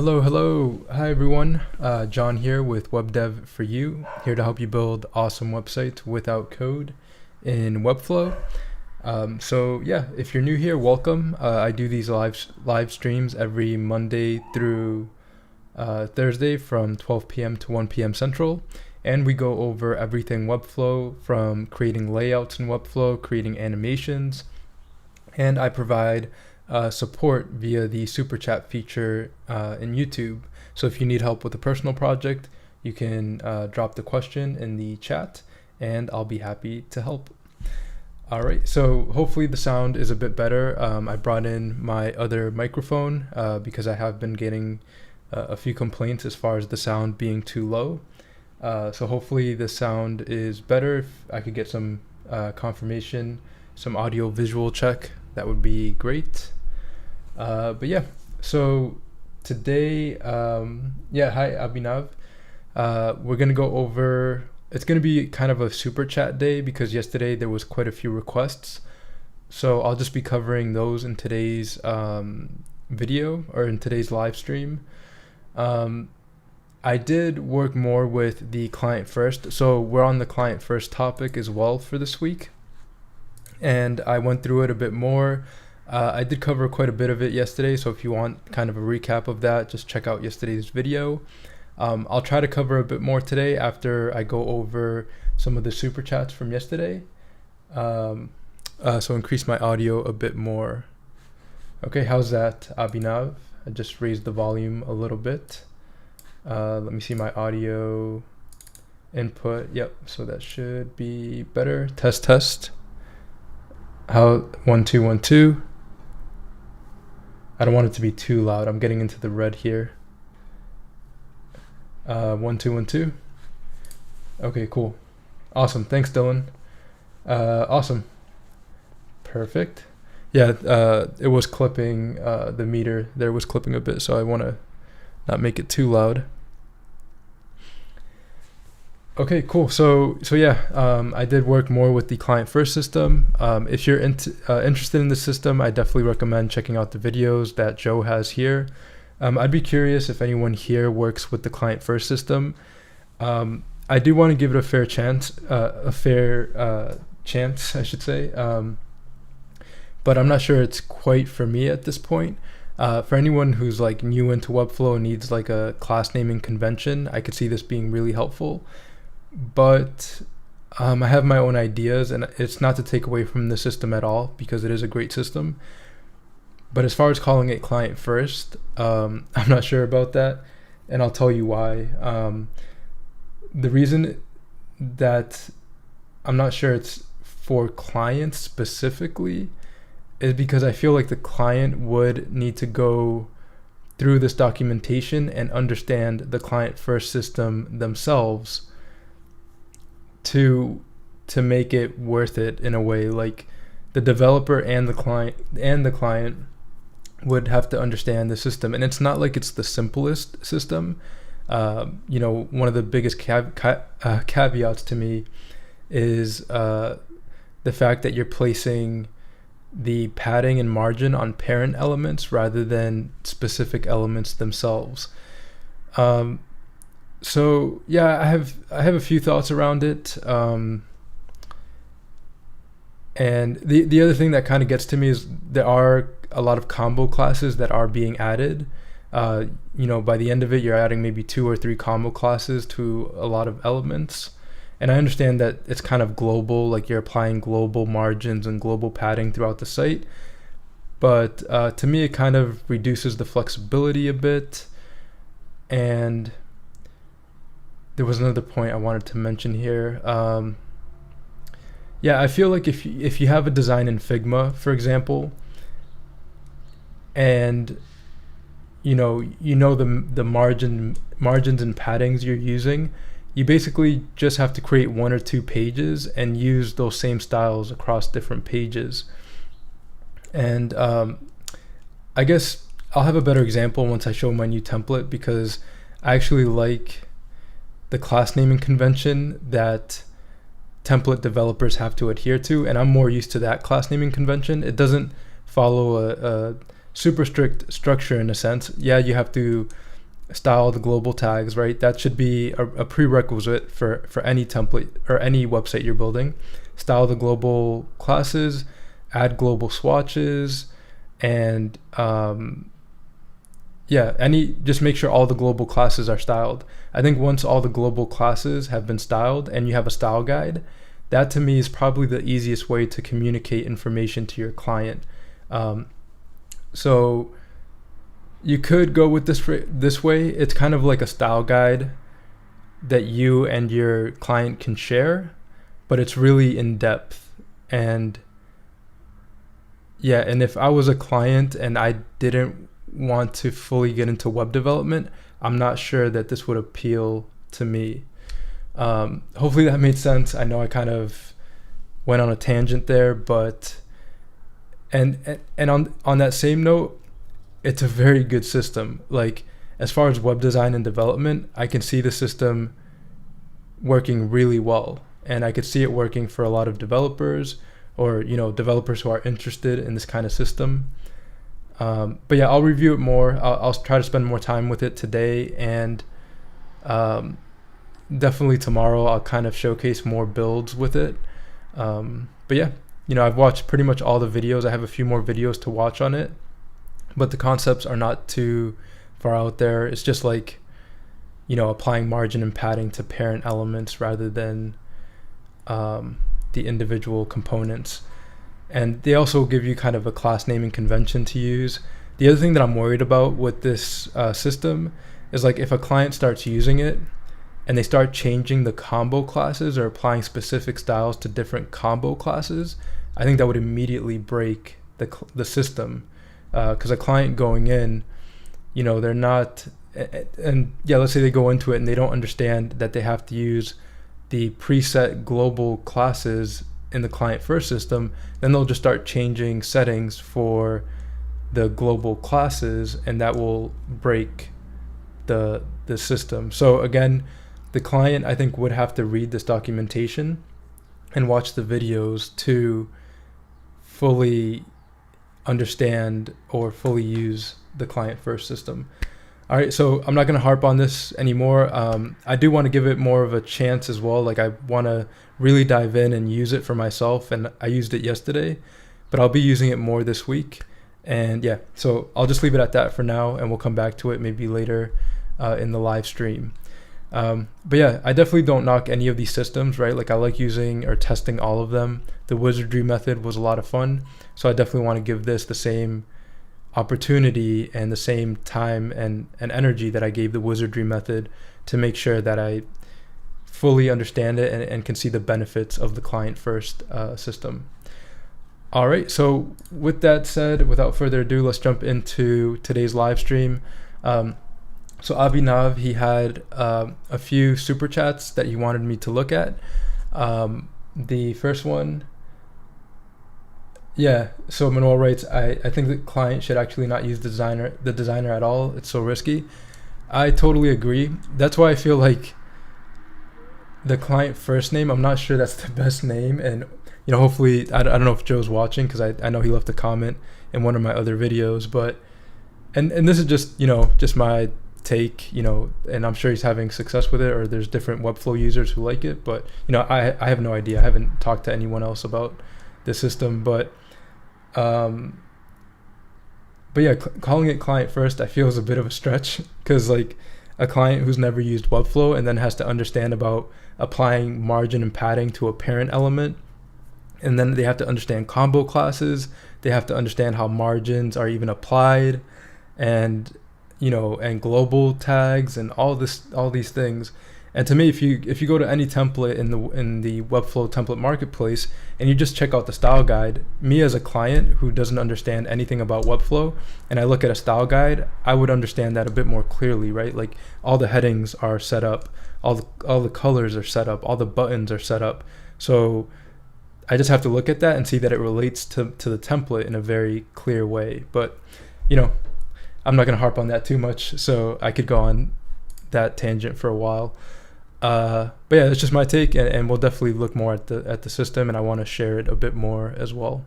Hello. Hi, everyone. John here with WebDev for you, here to help you build awesome websites without code in Webflow. If you're new here, welcome. I do these live streams every Monday through Thursday from 12 p.m. to 1 p.m. Central, and we go over everything Webflow, from creating layouts in Webflow, creating animations, and I provide support via the super chat feature in YouTube. So if you need help with a personal project, you can drop the question in the chat and I'll be happy to help. All right, so hopefully the sound is a bit better. I brought in my other microphone because I have been getting a few complaints as far as the sound being too low. So hopefully the sound is better. If I could get some confirmation, some audio visual check, that would be great. So today, hi Abhinav. We're gonna go over, it's gonna be kind of a super chat day because yesterday there was quite a few requests. So I'll just be covering those in today's video, or in today's live stream. I did work more with the client first. So we're on the client first topic as well for this week. And I went through it a bit more. I did cover quite a bit of it yesterday, so if you want kind of a recap of that, just check out yesterday's video. I'll try to cover a bit more today after I go over some of the super chats from yesterday. So increase my audio a bit more. Okay, how's that, Abhinav? I just raised the volume a little bit. Let me see my audio input. Yep, so that should be better. Test. How, 1 2 1 2. I don't want it to be too loud. I'm getting into the red here. 1 2 1 2. Okay, cool. Awesome. Thanks, Dylan. Awesome. Perfect. Yeah, it was clipping, the meter there was clipping a bit, so I want to not make it too loud. Okay, cool. So I did work more with the client first system. If you're interested in the system, I definitely recommend checking out the videos that Joe has here. I'd be curious if anyone here works with the client first system. I do want to give it a fair chance, I should say. But I'm not sure it's quite for me at this point. For anyone who's like new into Webflow and needs like a class naming convention, I could see this being really helpful. But I have my own ideas, and it's not to take away from the system at all because it is a great system. But as far as calling it client first, I'm not sure about that, and I'll tell you why. The reason that I'm not sure it's for clients specifically is because I feel like the client would need to go through this documentation and understand the client first system themselves to make it worth it in a way. Like the developer and the client would have to understand the system, and it's not like it's the simplest system. One of the biggest caveats to me is the fact that you're placing the padding and margin on parent elements rather than specific elements themselves. So yeah, I have a few thoughts around it. And the other thing that kind of gets to me is there are a lot of combo classes that are being added. By the end of it, you're adding maybe 2 or 3 combo classes to a lot of elements. And I understand that it's kind of global, like you're applying global margins and global padding throughout the site. But to me, it kind of reduces the flexibility a bit. And there was another point I wanted to mention here. I feel like if you have a design in Figma, for example, and the margins and paddings you're using, you basically just have to create 1 or 2 pages and use those same styles across different pages. And I guess I'll have a better example once I show my new template, because I actually like the class naming convention that template developers have to adhere to, and I'm more used to that class naming convention. It doesn't follow a super strict structure in a sense. Yeah, you have to style the global tags, right? That should be a prerequisite for any template or any website you're building. Style the global classes, add global swatches, and just make sure all the global classes are styled. I think once all the global classes have been styled and you have a style guide, that to me is probably the easiest way to communicate information to your client. So you could go with this way. It's kind of like a style guide that you and your client can share, but it's really in depth. And if I was a client and I didn't want to fully get into web development, I'm not sure that this would appeal to me. Hopefully that made sense. I know I kind of went on a tangent there, but and on that same note, it's a very good system. Like, as far as web design and development, I can see the system working really well, and I could see it working for a lot of developers, or developers who are interested in this kind of system. But yeah, I'll review it more. I'll try to spend more time with it today, and definitely tomorrow I'll kind of showcase more builds with it. But yeah, I've watched pretty much all the videos. I have a few more videos to watch on it, but the concepts are not too far out there. It's just like, applying margin and padding to parent elements rather than the individual components. And they also give you kind of a class naming convention to use. The other thing that I'm worried about with this system is, like, if a client starts using it and they start changing the combo classes or applying specific styles to different combo classes, I think that would immediately break the system. Because a client going in, they're not, and let's say they go into it and they don't understand that they have to use the preset global classes in the client first system, then they'll just start changing settings for the global classes, and that will break the system. So again, the client, I think, would have to read this documentation and watch the videos to fully understand or fully use the client first system. All right, so I'm not going to harp on this anymore. I do want to give it more of a chance as well. Like, I want to really dive in and use it for myself, and I used it yesterday, but I'll be using it more this week. And yeah, so I'll just leave it at that for now, and we'll come back to it maybe later in the live stream. But yeah, I definitely don't knock any of these systems, right? Like, I like using or testing all of them. The wizardry method was a lot of fun, so I definitely want to give this the same opportunity and the same time and energy that I gave the wizardry method, to make sure that I fully understand it and can see the benefits of the client first system. All right, so with that said, without further ado, let's jump into today's live stream. So Abhinav, he had a few super chats that he wanted me to look at. The first one, so Manuel writes, I think the client should actually not use the designer at all. It's so risky. I totally agree. That's why I feel like the client first name, I'm not sure that's the best name. And hopefully, I don't know if Joe's watching, because I know he left a comment in one of my other videos, but and this is just just my take, and I'm sure he's having success with it, or there's different Webflow users who like it, but I have no idea. I haven't talked to anyone else about the system, but yeah, calling it client first, I feel, is a bit of a stretch, because like a client who's never used Webflow and then has to understand about applying margin and padding to a parent element, and then they have to understand combo classes, they have to understand how margins are even applied, and and global tags and all these things. And to me, if you go to any template in the Webflow template marketplace and you just check out the style guide, me as a client who doesn't understand anything about Webflow, and I look at a style guide, I would understand that a bit more clearly, right? Like, all the headings are set up, all the colors are set up, all the buttons are set up. So I just have to look at that and see that it relates to the template in a very clear way. But I'm not going to harp on that too much, so I could go on that tangent for a while. But yeah, it's just my take, and we'll definitely look more at the system, and I want to share it a bit more as well.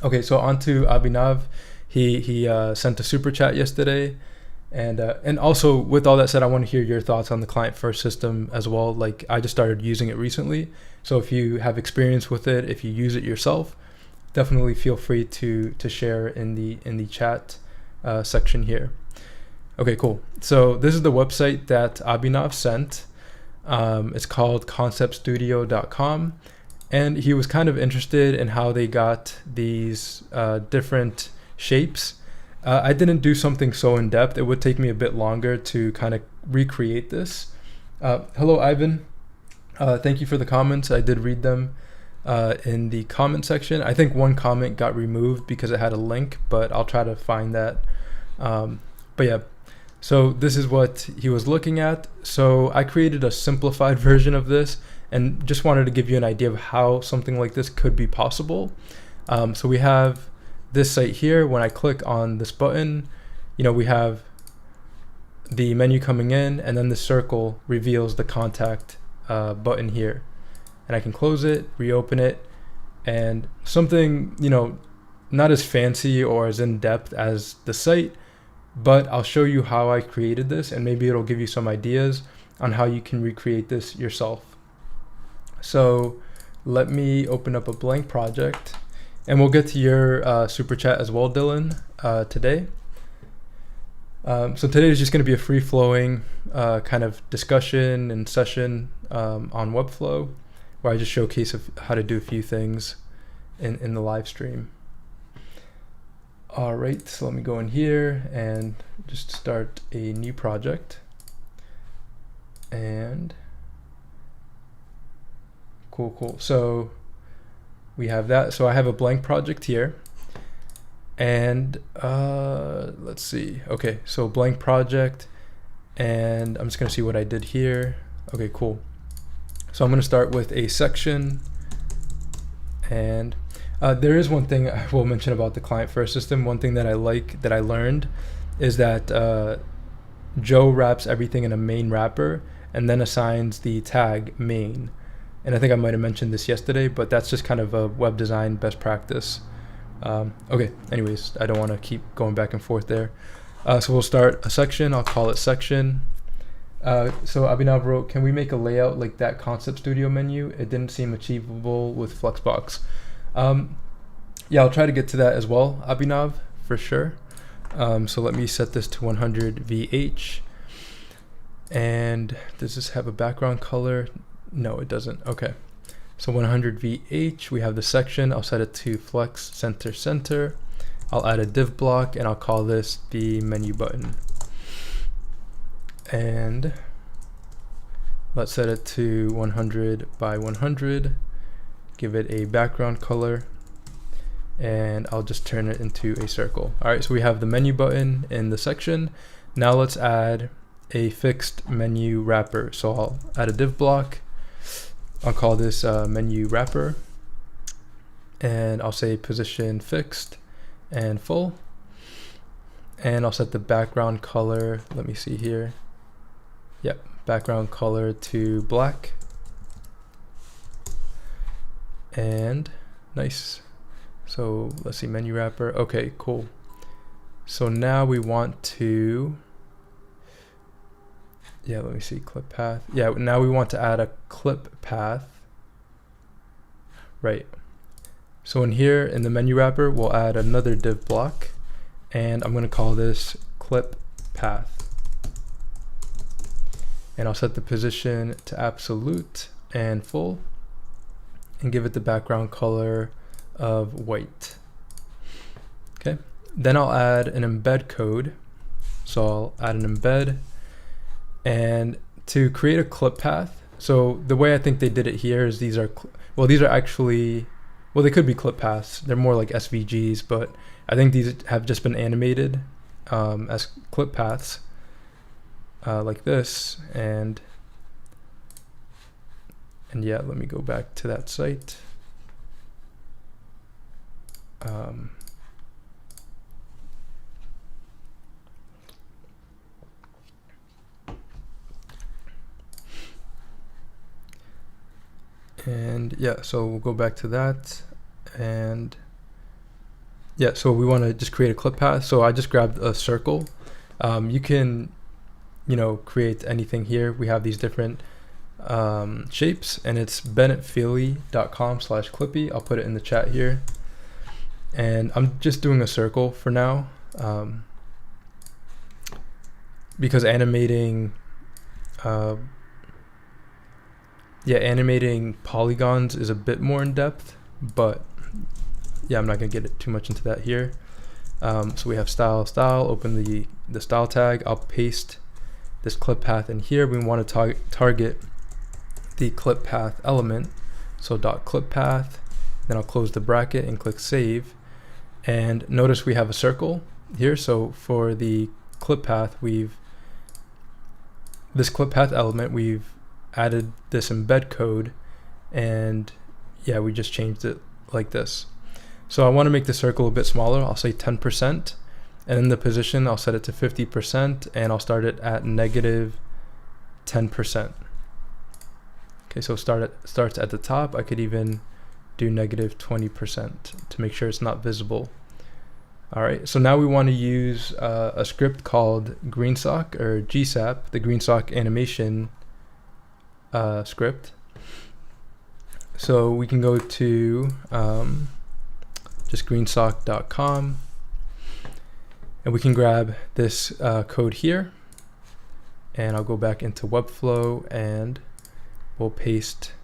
Okay, so on to Abhinav. He sent a super chat yesterday, And also, with all that said, I want to hear your thoughts on the client first system as well. Like, I just started using it recently, so if you have experience with it, if you use it yourself, definitely feel free to share in the chat section here. Okay, cool. So this is the website that Abhinav sent. It's called conceptstudio.com, and he was kind of interested in how they got these different shapes. I didn't do something so in depth. It would take me a bit longer to kind of recreate this. Hello, Ivan. Thank you for the comments. I did read them in the comment section. I think one comment got removed because it had a link, but I'll try to find that. But yeah, so this is what he was looking at. So I created a simplified version of this and just wanted to give you an idea of how something like this could be possible. So we have this site here. When I click on this button, we have the menu coming in, and then the circle reveals the contact button here. And I can close it, reopen it, and something, not as fancy or as in-depth as the site, but I'll show you how I created this, and maybe it'll give you some ideas on how you can recreate this yourself. So let me open up a blank project, and we'll get to your super chat as well, Dylan, today. So today is just going to be a free-flowing kind of discussion and session on Webflow, where I just showcase how to do a few things in the live stream. All right, so let me go in here and just start a new project. And cool. So we have that. So I have a blank project here. And let's see. Okay, so blank project. And I'm just going to see what I did here. Okay, cool. So I'm going to start with a section. And there is one thing I will mention about the client first system. One thing that I like, that I learned, is that Joe wraps everything in a main wrapper and then assigns the tag main. And I think I might have mentioned this yesterday, but that's just kind of a web design best practice. Okay, anyways, I don't want to keep going back and forth there. So we'll start a section. I'll call it section. So Abhinav wrote, can we make a layout like that Concept Studio menu? It didn't seem achievable with Flexbox. Yeah, I'll try to get to that as well, Abhinav, for sure. So let me set this to 100 VH. And does this have a background color? No, it doesn't. Okay. So 100 VH, we have the section. I'll set it to Flex Center. I'll add a div block, and I'll call this the menu button. And let's set it to 100 by 100. Give it a background color, and I'll just turn it into a circle. All right, so we have the menu button in the section. Now let's add a fixed menu wrapper. So I'll add a div block. I'll call this menu wrapper, and I'll say position fixed and full. And I'll set the background color. Let me see here. Yep, background color to black. And nice. So let's see, menu wrapper. Okay, cool. So now we want to, let me see, clip path. Yeah, now we want to add a clip path. Right. So in here, in the menu wrapper, we'll add another div block, and I'm going to call this clip path. And I'll set the position to absolute and full, and give it the background color of white. Okay. Then I'll add an embed code. So I'll add an embed, and to create a clip path. So the way I think they did it here is these are actually, they could be clip paths. They're more like SVGs, but I think these have just been animated as clip paths like this. And yeah, let me go back to that site. And yeah, so we'll go back to that. And yeah, so we want to just create a clip path. So I just grabbed a circle You can, create anything here. We have these different shapes, and it's bennettfeely.com/clippy. I'll put it in the chat here. And I'm just doing a circle for now, because animating polygons is a bit more in depth, but yeah, I'm not gonna get too much into that here. So we have style, open the style tag. I'll paste this clip path in here. We want to target the clip path element. So .clip path, then I'll close the bracket and click save. And notice we have a circle here. So for the clip path, this clip path element, we've added this embed code, and yeah, we just changed it like this. So I want to make the circle a bit smaller. I'll say 10%, and in the position I'll set it to 50%, and I'll start it at -10%. Okay, so starts at the top. I could even do -20% to make sure it's not visible. All right, so now we want to use a script called GreenSock, or GSAP, the GreenSock animation script. So we can go to just greensock.com, and we can grab this code here, and I'll go back into Webflow and we'll paste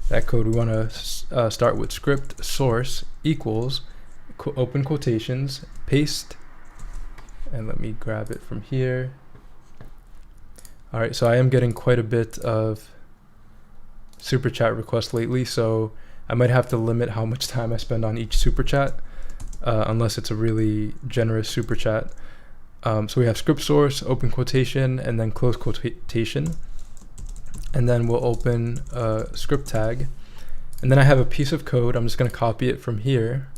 that code. We want to start with script source equals open quotations, paste, and let me grab it from here. All right, so I am getting quite a bit of super chat requests lately, so I might have to limit how much time I spend on each super chat, unless it's a really generous super chat. So we have script source, open quotation, and then close quotation, and then we'll open a script tag, and then I have a piece of code. I'm just going to copy it from here,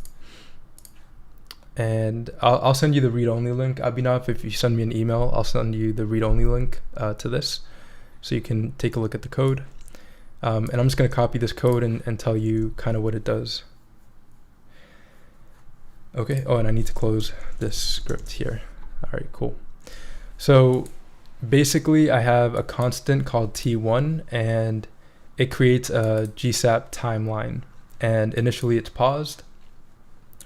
and I'll send you the read-only link. Abhinav, if you send me an email, I'll send you the read-only link to this, so you can take a look at the code. And I'm just going to copy this code and tell you kind of what it does. Okay, oh, and I need to close this script here. All right, cool. So basically I have a constant called T1, and it creates a GSAP timeline, and initially it's paused.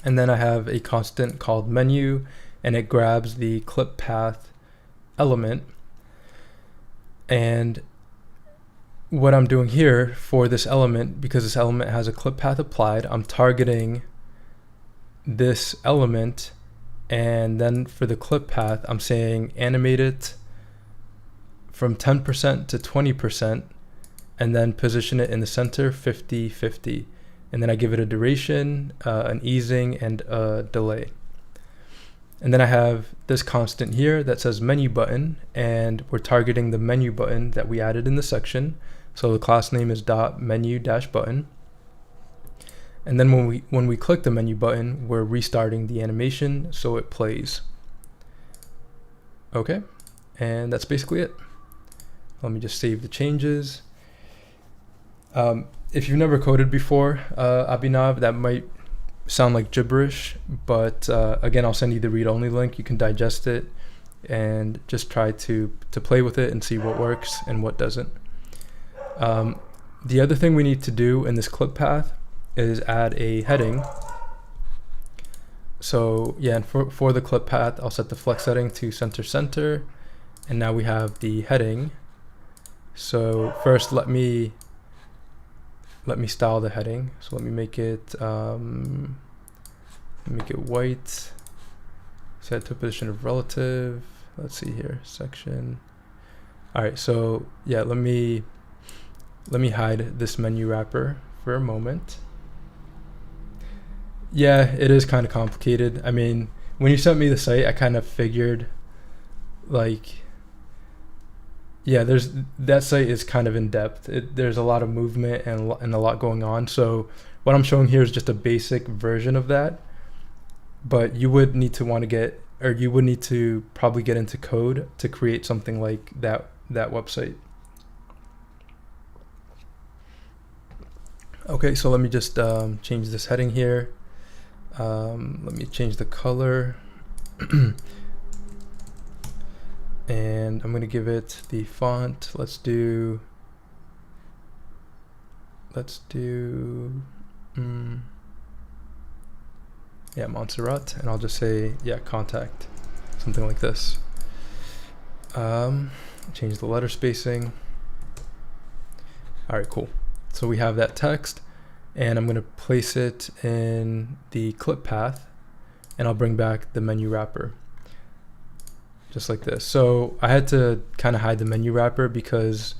And then I have a constant called menu, and it grabs the clip path element. And what I'm doing here for this element, because this element has a clip path applied, I'm targeting this element, and then for the clip path, I'm saying animate it from 10% to 20%, and then position it in the center 50-50. And then I give it a duration, an easing, and a delay. And then I have this constant here that says menu button, and we're targeting the menu button that we added in the section. So the class name is .menu-button. And then when we click the menu button, we're restarting the animation so it plays. Okay, and that's basically it. Let me just save the changes. If you've never coded before, Abhinav, that might sound like gibberish, but again, I'll send you the read-only link. You can digest it and just try to play with it and see what works and what doesn't. The other thing we need to do in this clip path is add a heading. So yeah, and for the clip path, I'll set the flex setting to center, and now we have the heading. So first, let me style the heading. So let me make it white. Set to position of relative. Let's see here, section. All right, so yeah, let me hide this menu wrapper for a moment. Yeah, it is kind of complicated. I mean, when you sent me the site, I kind of figured, like, yeah, that site is kind of in depth. There's a lot of movement and a lot going on. So what I'm showing here is just a basic version of that. But you would need to you would need to probably get into code to create something like that website. Okay, so let me just change this heading here. Let me change the color. and I'm gonna give it the font. Let's do yeah, Montserrat, and I'll just say, yeah, contact, something like this. Change the letter spacing. All right, cool. So we have that text, and I'm gonna place it in the clip path, and I'll bring back the menu wrapper, just like this. So I had to kind of hide the menu wrapper because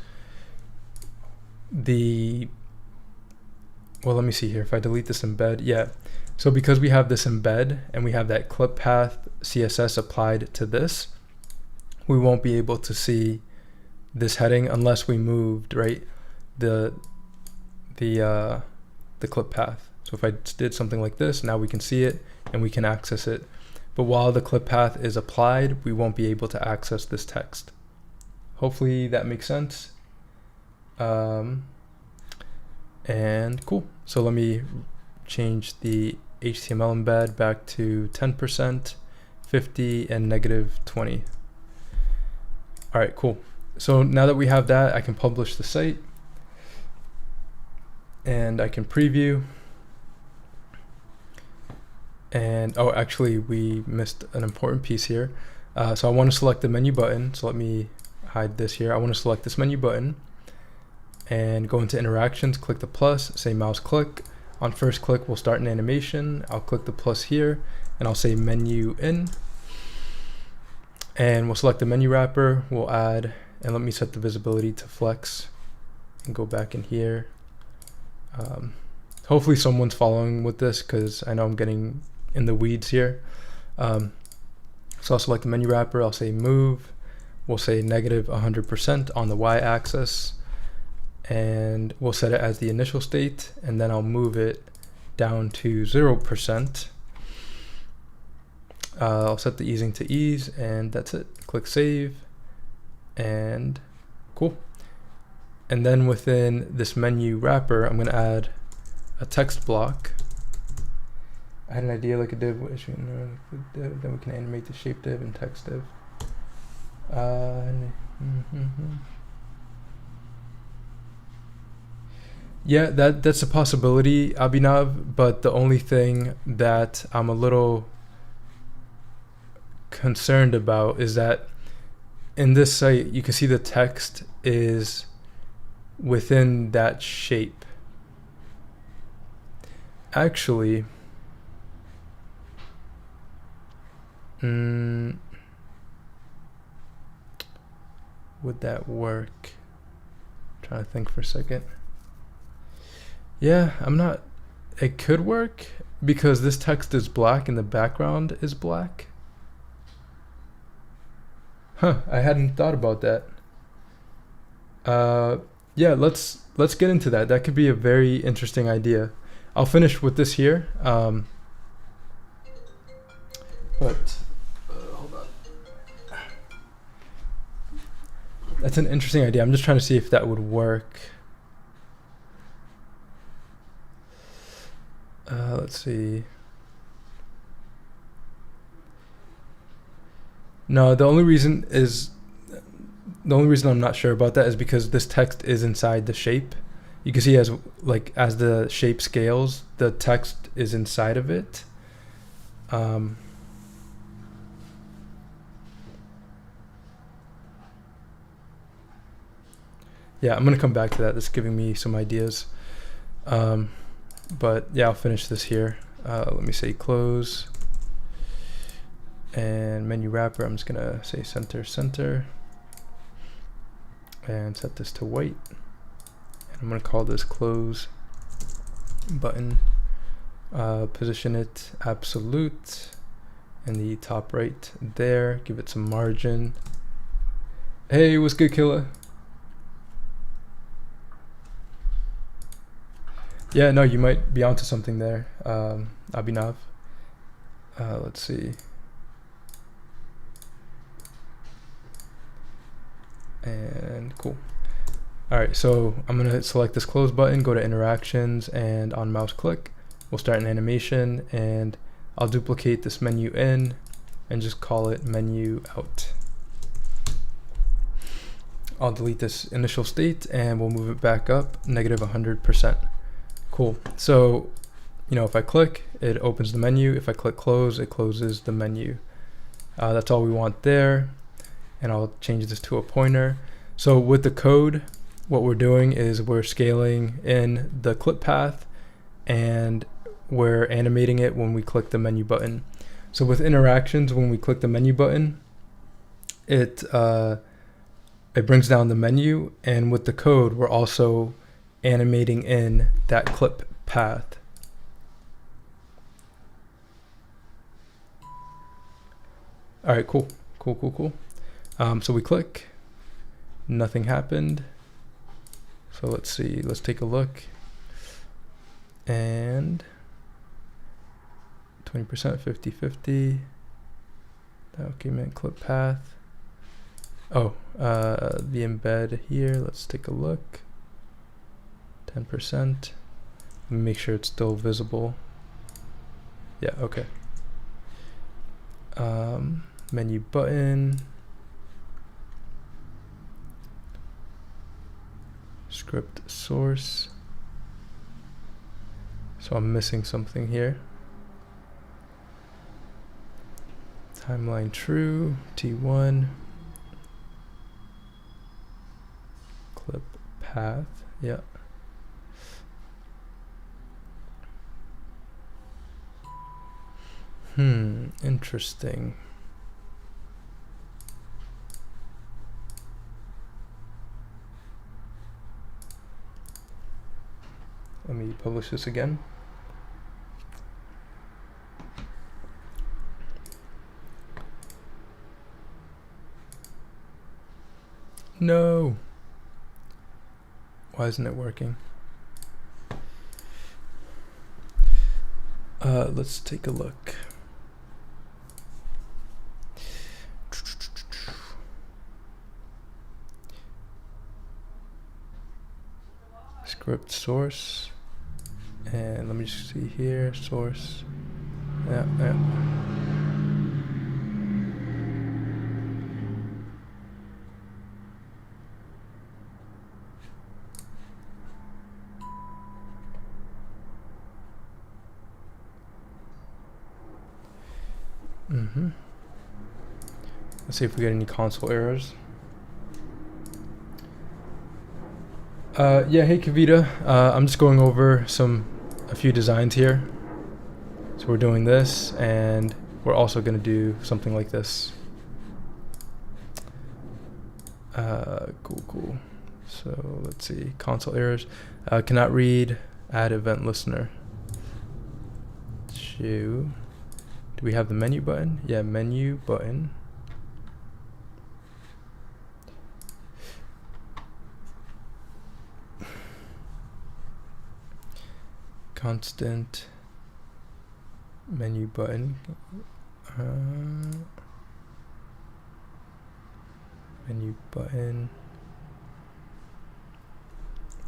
well, let me see here. If I delete this embed, yeah. So because we have this embed and we have that clip path CSS applied to this, we won't be able to see this heading unless we moved, right, the clip path. So if I did something like this, now we can see it and we can access it. But while the clip path is applied, we won't be able to access this text. Hopefully that makes sense. And cool. So let me change the HTML embed back to 10%, 50, and -20. All right, cool. So now that we have that, I can publish the site and I can preview. And oh, actually we missed an important piece here. So I want to select the menu button. So let me hide this here. I want to select this menu button and go into interactions, click the plus, say mouse click. On first click, we'll start an animation. I'll click the plus here and I'll say menu in. And we'll select the menu wrapper, we'll add, and let me set the visibility to flex and go back in here. Hopefully someone's following with this because I know I'm getting in the weeds here. So I'll select the menu wrapper, I'll say move, we'll say -100% on the y-axis, and we'll set it as the initial state, and then I'll move it down to 0%. I'll set the easing to ease, and that's it. Click save, and cool. And then within this menu wrapper, I'm going to add a text block. I had an idea like a div, then we can animate the shape div and text div. Yeah, that's a possibility, Abhinav, but the only thing that I'm a little concerned about is that in this site, you can see the text is within that shape. Actually, would that work? I'm trying to think for a second. Yeah, it could work because this text is black and the background is black. Huh, I hadn't thought about that. Yeah, let's get into that. That could be a very interesting idea. I'll finish with this here. But hold on. That's an interesting idea. I'm just trying to see if that would work. Let's see. No, the only reason I'm not sure about that is because this text is inside the shape. You can see as the shape scales, the text is inside of it. Yeah, I'm gonna come back to that. That's giving me some ideas. But yeah, I'll finish this here. Let me say close. And menu wrapper, I'm just gonna say center, and set this to white. And I'm gonna call this close button. Position it absolute in the top right there. Give it some margin. Hey, what's good, Killa? Yeah, no, you might be onto something there, Abhinav. Let's see. And cool. All right, so I'm gonna select this close button, go to interactions, and on mouse click, we'll start an animation, and I'll duplicate this menu in and just call it menu out. I'll delete this initial state and we'll move it back up -100%. Cool. So, if I click, it opens the menu. If I click close, it closes the menu. That's all we want there. And I'll change this to a pointer. So with the code, what we're doing is we're scaling in the clip path and we're animating it when we click the menu button. So with interactions, when we click the menu button, it brings down the menu, and with the code, we're also animating in that clip path. All right, cool. So we click, nothing happened. So let's see, let's take a look. And 20%, 50-50. Document clip path. Oh, the embed here, let's take a look. 10%. Let me make sure it's still visible. Yeah, okay. Menu button. Script source. So I'm missing something here. Timeline true, T1. Clip path, yeah. Interesting. Let me publish this again. No. Why isn't it working? Let's take a look. Script source. And let me just see here, source. Yeah. Let's see if we get any console errors. Yeah, hey Kavita. I'm just going over a few designs here. So we're doing this, and we're also going to do something like this. Cool. So let's see, console errors. Cannot read, add event listener. Do we have the menu button? Yeah, menu button. Constant menu button. Menu button.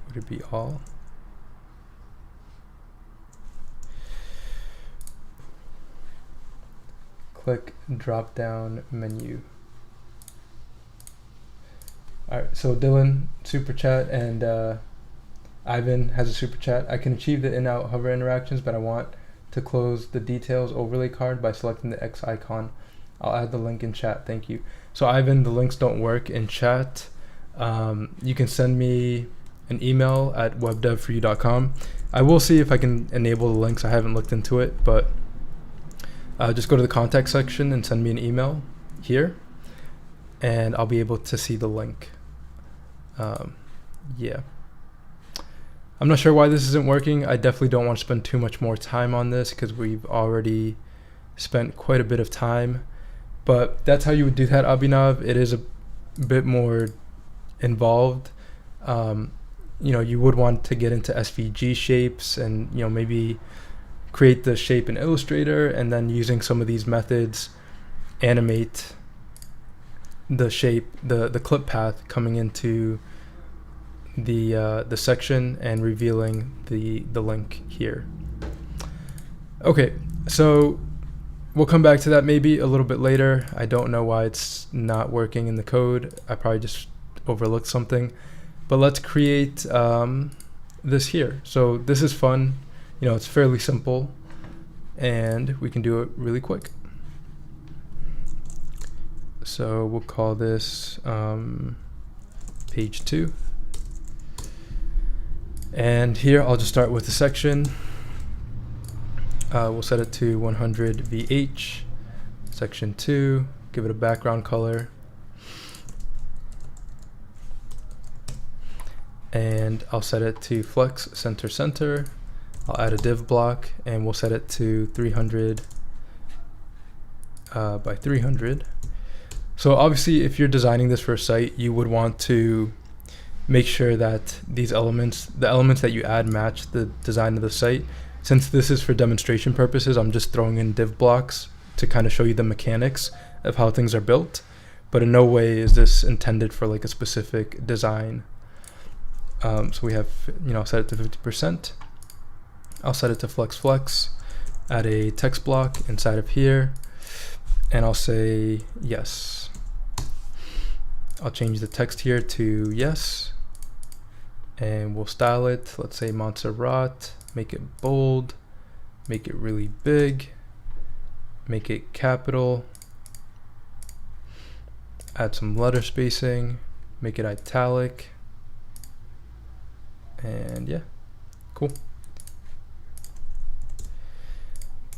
Would it be all? Click drop down menu. Alright, so Dylan, super chat, and Ivan has a super chat. I can achieve the in-out hover interactions, but I want to close the details overlay card by selecting the X icon. I'll add the link in chat. Thank you. So Ivan, the links don't work in chat. You can send me an email at webdevforyou.com. I will see if I can enable the links. I haven't looked into it, but just go to the contact section and send me an email here, and I'll be able to see the link. Yeah. I'm not sure why this isn't working. I definitely don't want to spend too much more time on this because we've already spent quite a bit of time. But that's how you would do that, Abhinav. It is a bit more involved. You would want to get into SVG shapes and, maybe create the shape in Illustrator, and then using some of these methods, animate the shape, the clip path coming into the section and revealing the link here. Okay, so we'll come back to that maybe a little bit later. I don't know why it's not working in the code. I probably just overlooked something. But let's create this here. So this is fun. You know, it's fairly simple, and we can do it really quick. So we'll call this page 2. And here I'll just start with the section. We'll set it to 100 VH, section 2, give it a background color. And I'll set it to flex center center. I'll add a div block, and we'll set it to 300 by 300. So obviously, if you're designing this for a site, you would want to make sure that these elements, the elements that you add, match the design of the site. Since this is for demonstration purposes, I'm just throwing in div blocks to kind of show you the mechanics of how things are built. But in no way is this intended for like a specific design. So we have, you know, set it to 50%. I'll set it to flex, add a text block inside of here, and I'll say yes. I'll change the text here to yes, and we'll style it. Let's say Montserrat, make it bold, make it really big, make it capital, add some letter spacing, make it italic, and yeah, cool.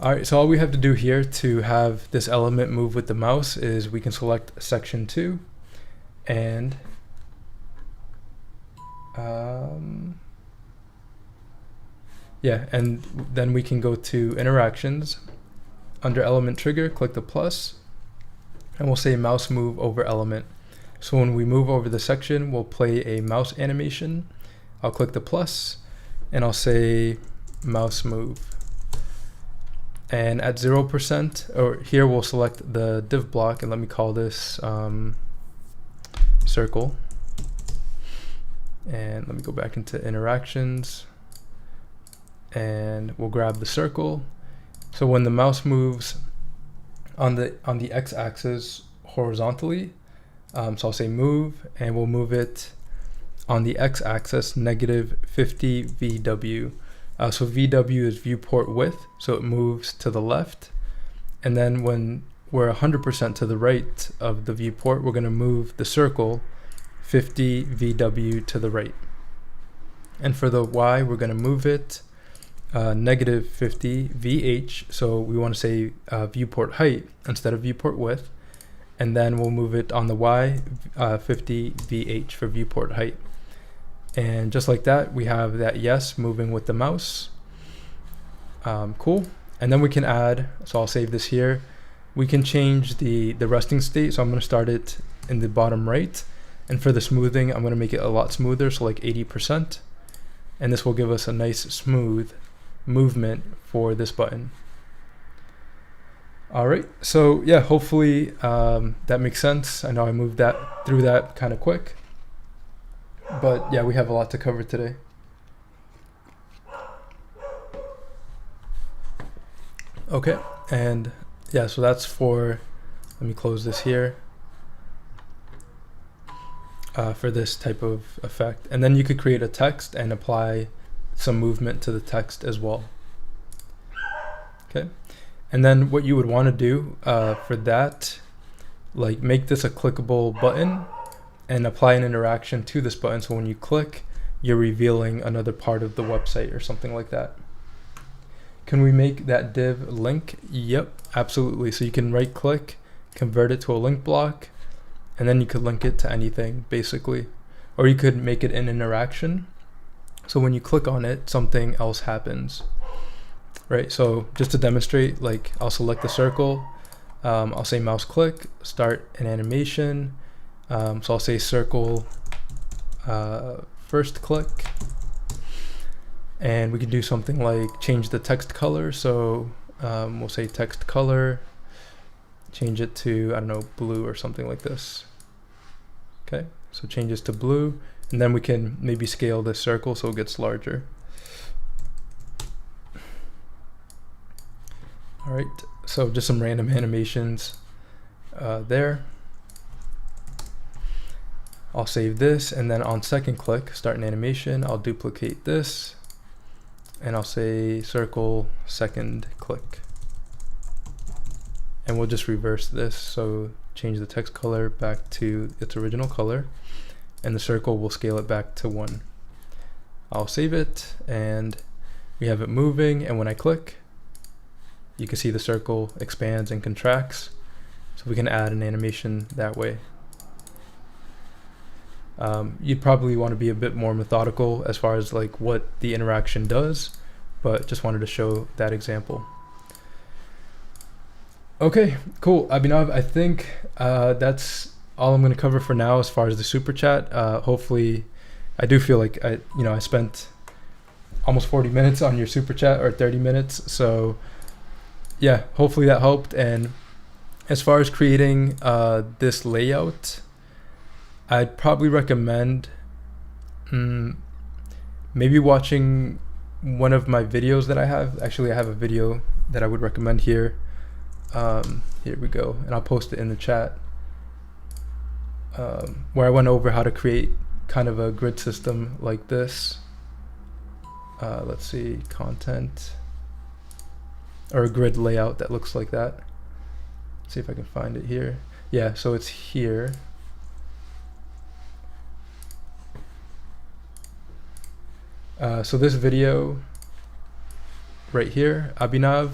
Alright, so all we have to do here to have this element move with the mouse is we can select section 2 and and then we can go to interactions. Under element trigger, click the plus, and we'll say mouse move over element. So when we move over the section, we'll play a mouse animation. I'll click the plus, and I'll say mouse move. And at 0%, or here we'll select the div block, and let me call this circle. And let me go back into interactions, and we'll grab the circle. So when the mouse moves on the x-axis horizontally, so I'll say move, and we'll move it on the x-axis -50 VW. So VW is viewport width, so it moves to the left. And then when we're 100% to the right of the viewport, we're going to move the circle 50 VW to the right. And for the Y, we're going to move it -50 VH, so we want to say viewport height instead of viewport width. And then we'll move it on the Y 50 VH for viewport height. And just like that, we have that yes moving with the mouse. Cool. And then we can add, so I'll save this here. We can change the resting state. So I'm going to start it in the bottom right. And for the smoothing, I'm going to make it a lot smoother, so like 80%. And this will give us a nice smooth movement for this button. All right. So yeah, hopefully that makes sense. I know I moved through that kind of quick. But yeah, we have a lot to cover today. Okay, and yeah, so that's for, let me close this here, for this type of effect. And then you could create a text and apply some movement to the text as well. Okay, and then what you would want to do for that, like make this a clickable button and apply an interaction to this button. So when you click, you're revealing another part of the website or something like that. Can we make that div link? Yep, absolutely. So you can right click, convert it to a link block, and then you could link it to anything basically. Or you could make it an interaction. So when you click on it, something else happens, right? So just to demonstrate, like I'll select the circle, I'll say mouse click, start an animation. So I'll say circle first click, and we can do something like change the text color. So we'll say text color, change it to, I don't know, blue or something like this. Okay, so changes to blue, and then we can maybe scale this circle so it gets larger. All right, so just some random animations there. I'll save this, and then on second click, start an animation, I'll duplicate this, and I'll say circle second click. And we'll just reverse this, so change the text color back to its original color, and the circle will scale it back to 1. I'll save it, and we have it moving, and when I click, you can see the circle expands and contracts, so we can add an animation that way. You'd probably want to be a bit more methodical as far as like what the interaction does, but just wanted to show that example. Okay, cool. Abhinav, I think that's all I'm going to cover for now as far as the super chat. Hopefully, I do feel like I spent almost 40 minutes on your super chat, or 30 minutes. So yeah, hopefully that helped. And as far as creating this layout, I'd probably recommend maybe watching one of my videos that I have. Actually, I have a video that I would recommend here. Here we go, and I'll post it in the chat, where I went over how to create kind of a grid system like this. Let's see, content, or a grid layout that looks like that. Let's see if I can find it here. Yeah, so it's here. So this video right here, Abhinav,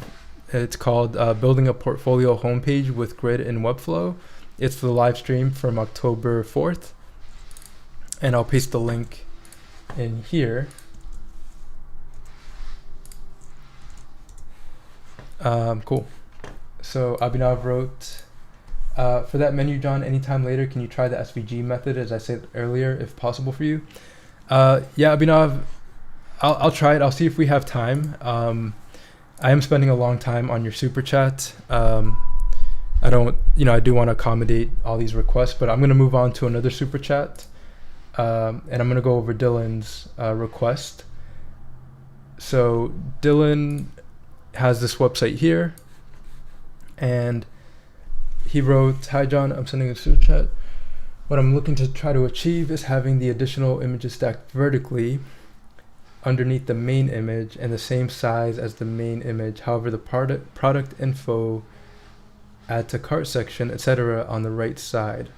it's called Building a Portfolio Homepage with Grid in Webflow. It's the live stream from October 4th. And I'll paste the link in here. Cool. So Abhinav wrote, for that menu, John, anytime later, can you try the SVG method, as I said earlier, if possible for you? Yeah, Abhinav, I'll try it. I'll see if we have time. I am spending a long time on your super chat. I do want to accommodate all these requests, but I'm going to move on to another super chat. And I'm going to go over Dylan's request. So Dylan has this website here, and he wrote, "Hi John, I'm sending a super chat. What I'm looking to try to achieve is having the additional images stacked vertically underneath the main image and the same size as the main image. However, the product info, add to cart section, etc. on the right side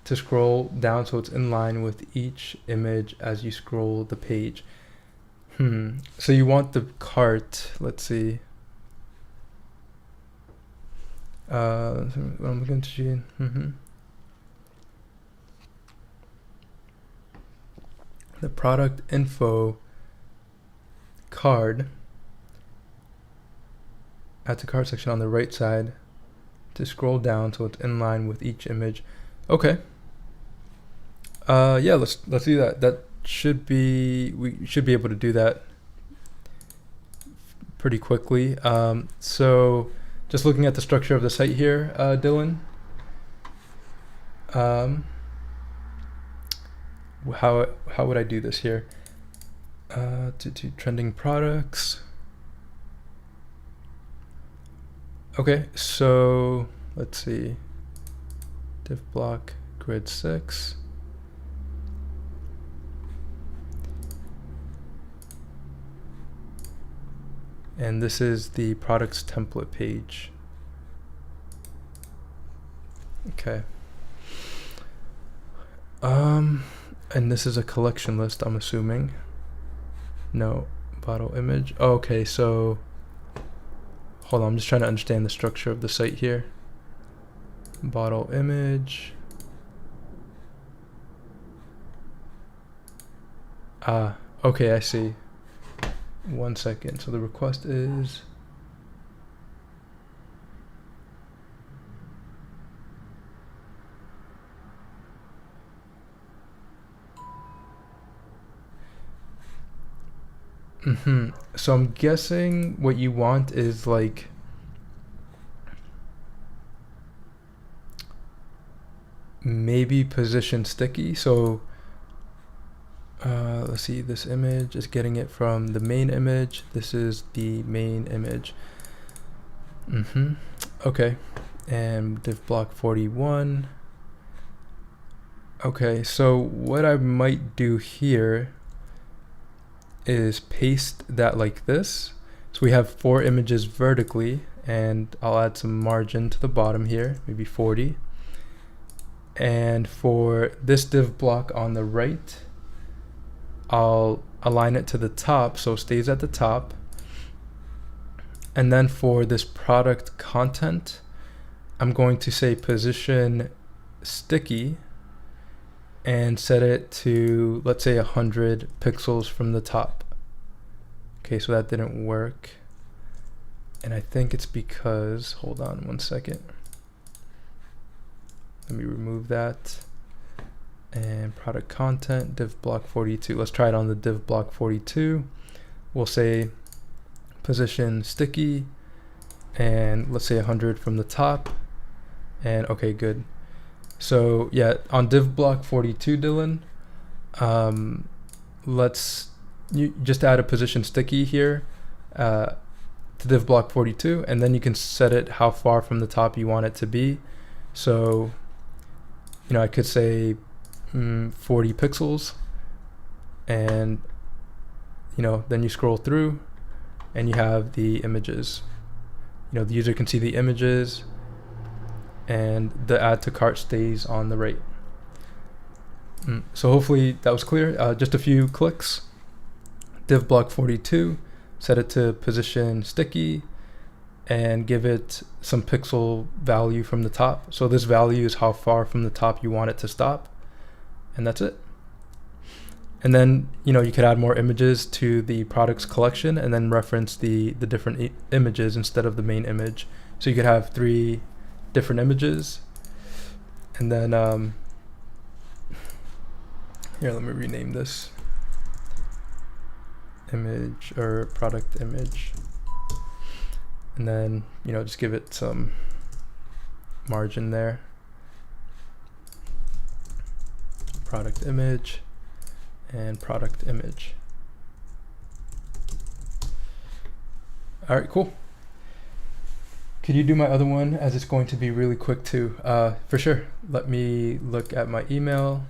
to scroll down so it's in line with each image as you scroll the page." So you want the cart, let's see. What I'm looking to see. The product info card at the card section on the right side to scroll down so it's in line with each image. Okay. Yeah, let's do that. We should be able to do that pretty quickly. So just looking at the structure of the site here, Dylan. How would I do this here? To trending products. Okay, so let's see. Div block grid 6. And this is the products template page. Okay. And this is a collection list, I'm assuming. No, bottle image. Oh, okay, so hold on, I'm just trying to understand the structure of the site here. Bottle image. Okay, I see. 1 second. So the request is so I'm guessing what you want is like maybe position sticky. So let's see, this image is getting it from the main image. This is the main image. Okay, and div block 41. Okay, so what I might do here is paste that like this. So we have 4 images vertically, and I'll add some margin to the bottom here, maybe 40. And for this div block on the right, I'll align it to the top so it stays at the top. And then for this product content, I'm going to say position sticky and set it to, let's say, 100 pixels from the top. Okay, so that didn't work. And I think it's because, hold on one second. Let me remove that. And product content, div block 42. Let's try it on the div block 42. We'll say position sticky and let's say 100 from the top. And okay, good. So yeah, on div block 42, Dylan, you just add a position sticky here to div block 42, and then you can set it how far from the top you want it to be. So, you know, I could say 40 pixels, and you know, then you scroll through and you have the images. You know, the user can see the images, and the add to cart stays on the right. So hopefully that was clear. Just a few clicks. Div block 42, set it to position sticky, and give it some pixel value from the top. So this value is how far from the top you want it to stop, and that's it. And then, you know, you could add more images to the products collection and then reference the different images instead of the main image. So you could have 3 different images, and then here, let me rename this image or product image, and then, you know, just give it some margin there. Product image and product image. All right, cool. Could you do my other one, as it's going to be really quick too? For sure. Let me look at my email.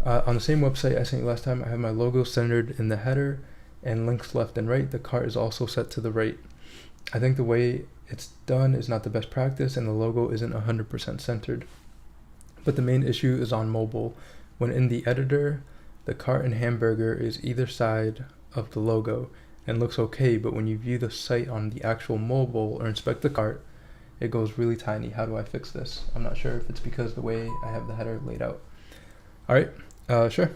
On the same website I sent you last time, I have my logo centered in the header and links left and right. The cart is also set to the right. I think the way it's done is not the best practice, and the logo isn't 100% centered. But the main issue is on mobile. When in the editor, the cart and hamburger is either side of the logo and looks okay, but when you view the site on the actual mobile or inspect the cart, it goes really tiny. How do I fix this? I'm not sure if it's because the way I have the header laid out. All right, sure.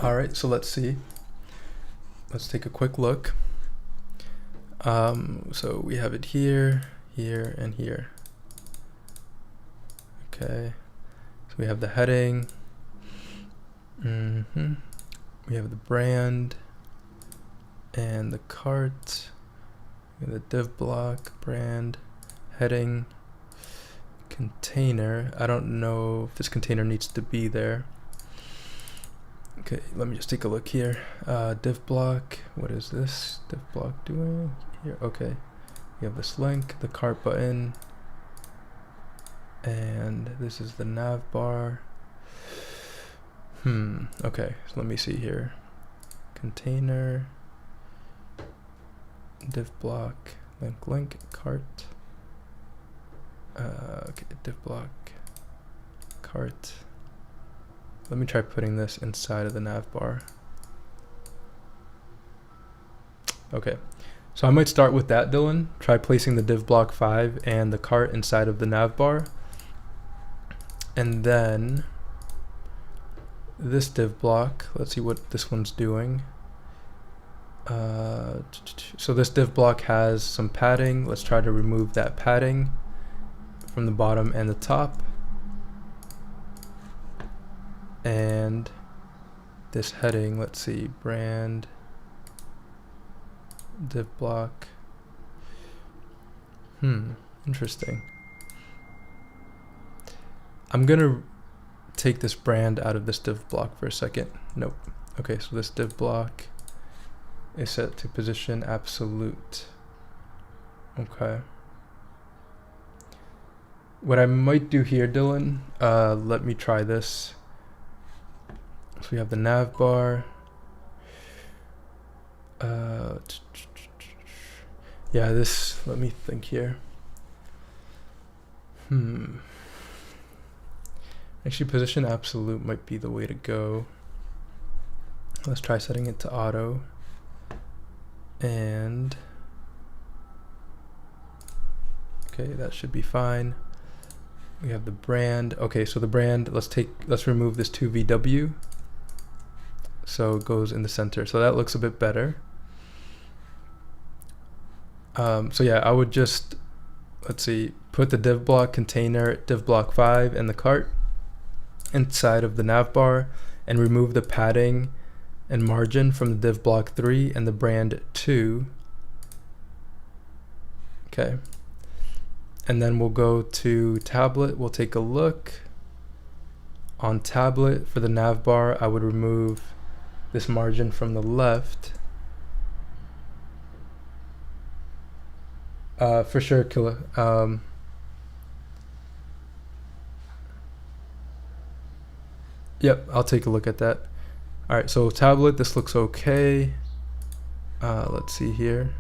All right, so let's see. Let's take a quick look. So we have it here, here, and here. Okay, so we have the heading. We have the brand and the cart. We have the div block, brand, heading, container. I don't know if this container needs to be there. Okay, let me just take a look here. Div block, what is this div block doing here? Okay, we have this link, the cart button, and this is the nav bar. Okay, so let me see here. Container, div block, link, cart. Okay, div block, cart. Let me try putting this inside of the nav bar. Okay, so I might start with that, Dylan. Try placing the div block 5 and the cart inside of the nav bar. And then this div block, let's see what this one's doing. So this div block has some padding. Let's try to remove that padding from the bottom and the top. And this heading, let's see, brand, div block. Interesting. I'm gonna take this brand out of this div block for a second. Nope. Okay, so this div block is set to position absolute. Okay. What I might do here, Dylan, let me try this. So we have the nav bar. Yeah, this, let me think here. Actually, position absolute might be the way to go. Let's try setting it to auto. And okay, that should be fine. We have the brand. Okay, so the brand, let's remove this 2VW. So it goes in the center. So that looks a bit better. So yeah, I would just, let's see, put the div block container, div block 5 and the cart inside of the nav bar and remove the padding and margin from the div block 3 and the brand 2. Okay. And then we'll go to tablet. We'll take a look. On tablet, for the nav bar, I would remove this margin from the left. For sure, Killa. Yep, I'll take a look at that. All right, so tablet, this looks okay. Let's see here.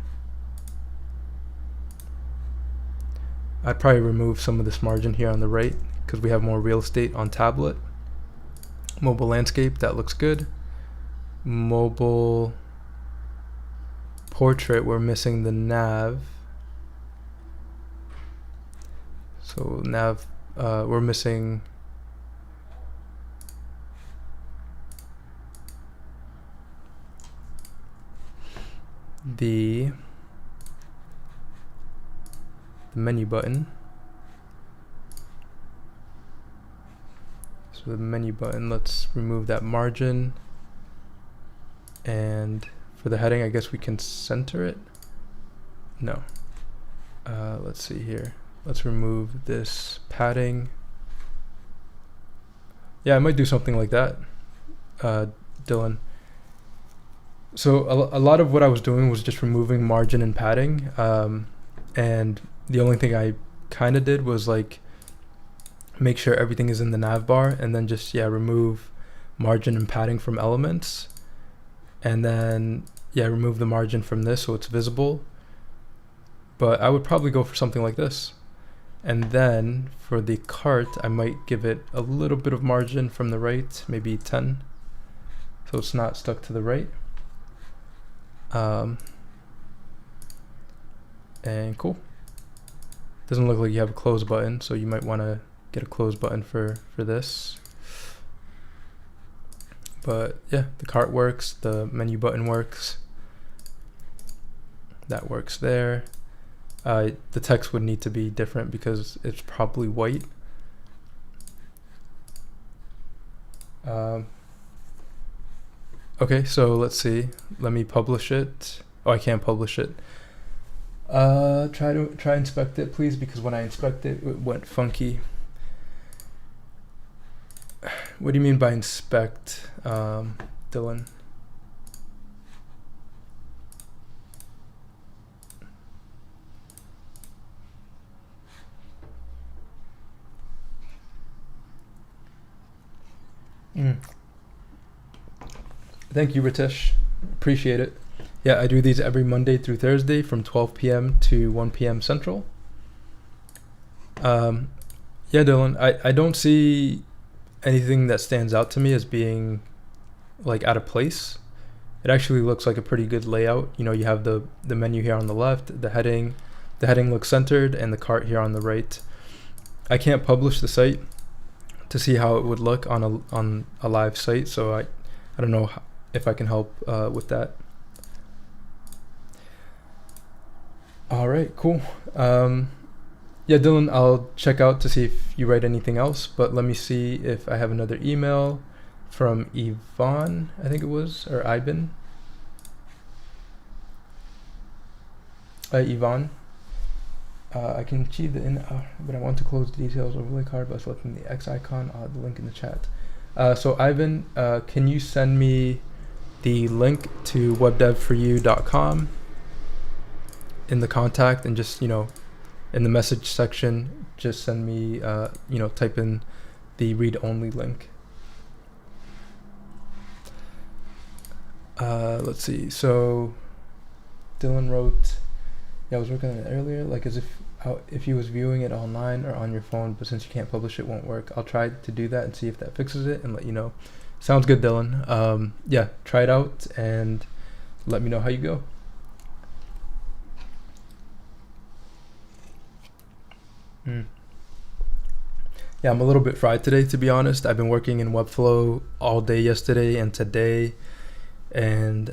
I'd probably remove some of this margin here on the right because we have more real estate on tablet. Mobile landscape, that looks good. Mobile portrait, we're missing the nav. So nav, we're missing the menu button. So the menu button, let's remove that margin. And for the heading, I guess we can center it. No. Let's see here. Let's remove this padding. Yeah, I might do something like that, Dylan. So a lot of what I was doing was just removing margin and padding. And the only thing I kind of did was like make sure everything is in the nav bar and then just, yeah, remove margin and padding from elements. And then, yeah, remove the margin from this so it's visible. But I would probably go for something like this. And then for the cart, I might give it a little bit of margin from the right, maybe 10. So it's not stuck to the right. And cool. Doesn't look like you have a close button, so you might want to get a close button for this. But yeah, the cart works, the menu button works. That works there. The text would need to be different because it's probably white. Okay, so let's see. Let me publish it. Oh, I can't publish it. Try inspect it, please, because when I inspect it, it went funky. What do you mean by inspect, Dylan? Thank you, Ritesh. Appreciate it. Yeah, I do these every Monday through Thursday from 12 p.m. to 1 p.m. Central. Yeah, Dylan, I don't see anything that stands out to me as being like out of place. It actually looks like a pretty good layout. You know, you have the menu here on the left, the heading looks centered, and the cart here on the right. I can't publish the site to see how it would look on a live site, so I don't know if I can help with that. All right, cool. Yeah, Dylan, I'll check out to see if you write anything else, but let me see if I have another email from Yvonne, I think it was, or Ivan. Yvonne. I can achieve the but I want to close the details overlay card by selecting the X icon. I'll add the link in the chat. So Ivan, can you send me the link to webdevforyou.com in the contact, and just, in the message section, just send me, type in the read-only link. Let's see. So Dylan wrote, I was working on it earlier, like as if he was viewing it online or on your phone, but since you can't publish, it won't work. I'll try to do that and see if that fixes it and let you know. Sounds good, Dylan. Yeah, try it out and let me know how you go. Yeah, I'm a little bit fried today, to be honest. I've been working in Webflow all day yesterday and today, and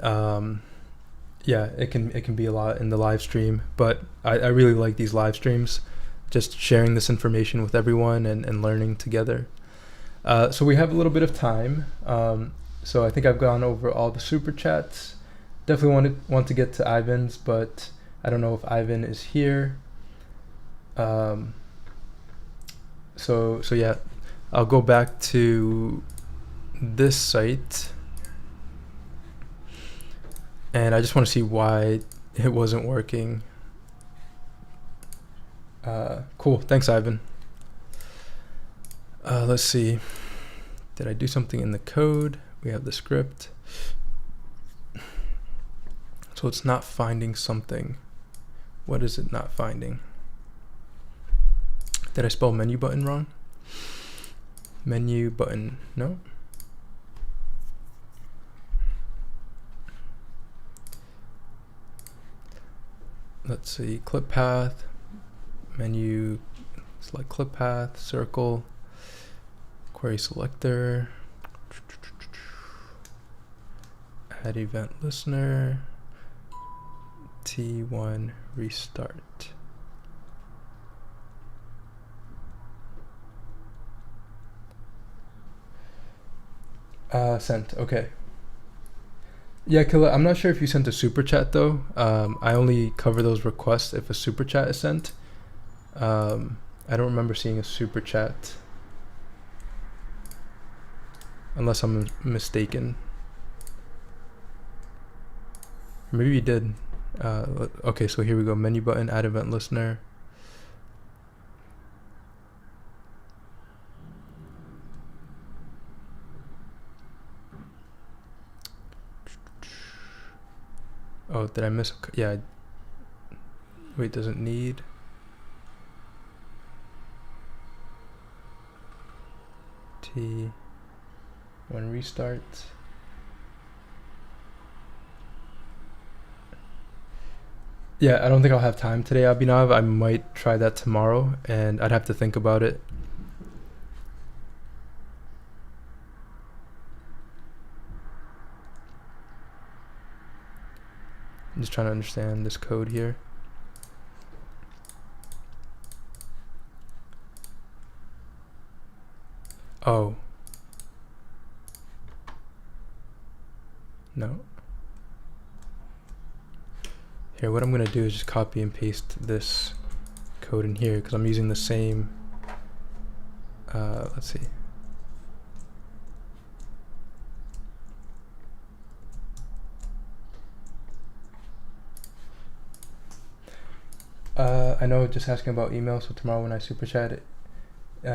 yeah, it can be a lot in the live stream, but I really like these live streams, just sharing this information with everyone and learning together. So we have a little bit of time. So I think I've gone over all the super chats. Definitely want to get to Ivan's, but I don't know if Ivan is here. So yeah, I'll go back to this site, and I just want to see why it wasn't working. Cool, thanks, Ivan. Let's see, did I do something in the code? We have the script. So it's not finding something. What is it not finding? Did I spell menu button wrong? Menu button, no. Let's see, clip path, menu, select clip path, circle, query selector, add event listener, T1 restart. Sent, okay. Yeah, Killa, I'm not sure if you sent a super chat though. I only cover those requests if a super chat is sent. I don't remember seeing a super chat, unless I'm mistaken. Maybe you did. Okay, so here we go. Menu button, add event listener. Oh, did I miss? Yeah. Wait, does it need? T1 restart. Yeah, I don't think I'll have time today, Abhinav. I might try that tomorrow, and I'd have to think about it. I'm just trying to understand this code here. Oh. No. Here, what I'm going to do is just copy and paste this code in here, because I'm using the same, let's see. I know, just asking about email, so tomorrow when I super chat it,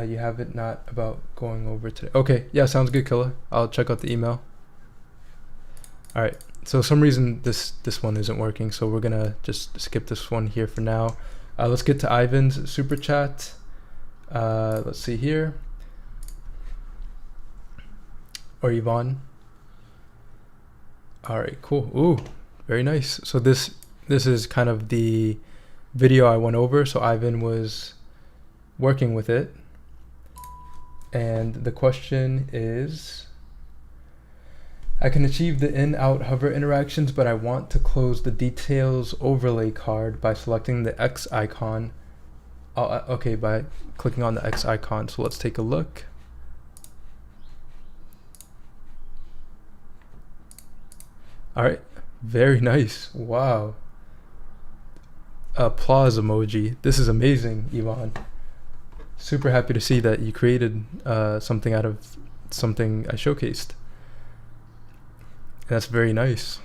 you have it, not about going over today. Okay, yeah, sounds good, Killa. I'll check out the email. All right, so some reason this one isn't working, so we're gonna just skip this one here for now. Let's get to Ivan's super chat. Let's see here. Or Yvonne. All right, cool. Ooh, very nice. So this is kind of the video I went over. So Ivan was working with it, and the question is, I can achieve the in-out hover interactions, but I want to close the details overlay card by selecting the X icon. Okay, by clicking on the X icon. So let's take a look. All right, very nice. Wow. Applause emoji. This is amazing, Yvonne. Super happy to see that you created something out of something I showcased. That's very nice.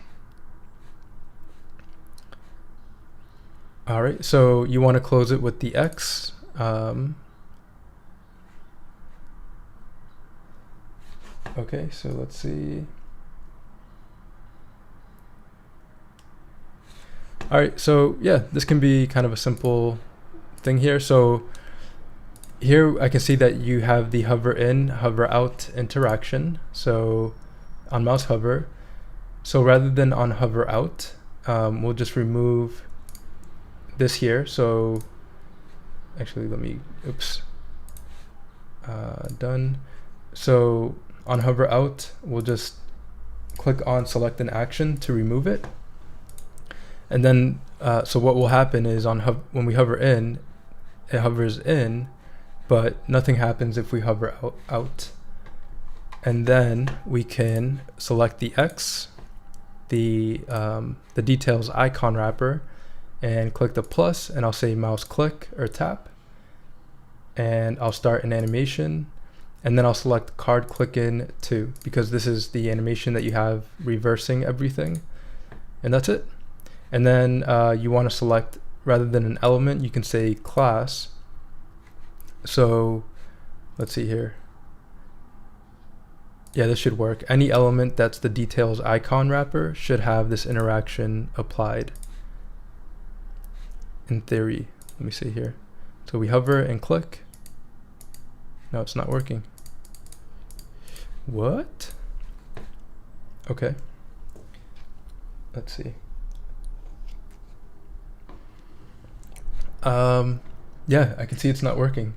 All right, so you want to close it with the X. Okay, so let's see. All right, so yeah, this can be kind of a simple thing here. So here I can see that you have the hover in, hover out interaction. So on mouse hover. So rather than on hover out, we'll just remove this here. So actually, let me, oops, done. So on hover out, we'll just click on select an action to remove it. And then, so what will happen is when we hover in, it hovers in, but nothing happens if we hover out. And then we can select the X, the details icon wrapper, and click the plus, and I'll say mouse click or tap, and I'll start an animation, and then I'll select card click in 2 because this is the animation that you have reversing everything, and that's it. And then you want to select, rather than an element, you can say class. So let's see here. Yeah, this should work. Any element that's the details icon wrapper should have this interaction applied. In theory, let me see here. So we hover and click. No, it's not working. What? Okay. Let's see. Yeah, I can see it's not working.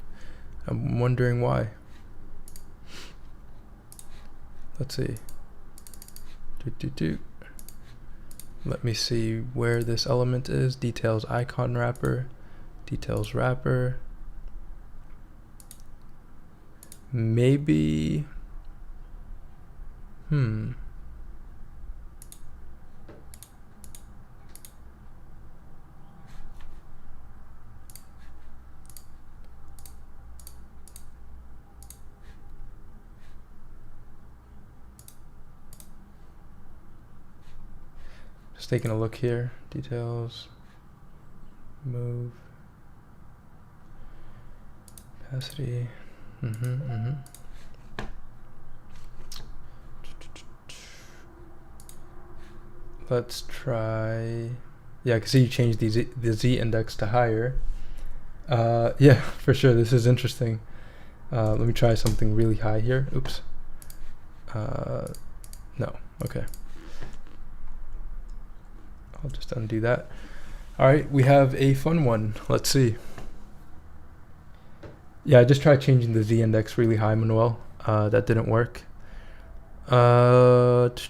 I'm wondering why. Let's see. Let me see where this element is. Details icon wrapper. Details wrapper. Maybe. Just taking a look here. Details. Move. Opacity. Let's try. Yeah, I can see you changed the Z index to higher. Yeah, for sure. This is interesting. Let me try something really high here. Oops. No. Okay. I'll just undo that. All right, we have a fun one. Let's see. Yeah, I just tried changing the Z index really high, Manuel. That didn't work. Let's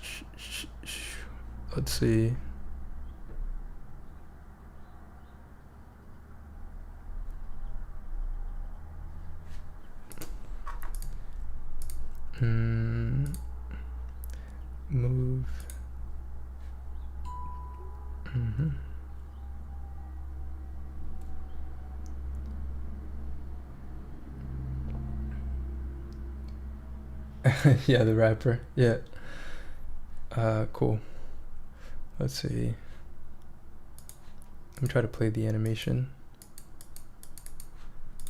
see. Move. Yeah, the wrapper. Yeah. Cool. Let's see. Let me try to play the animation.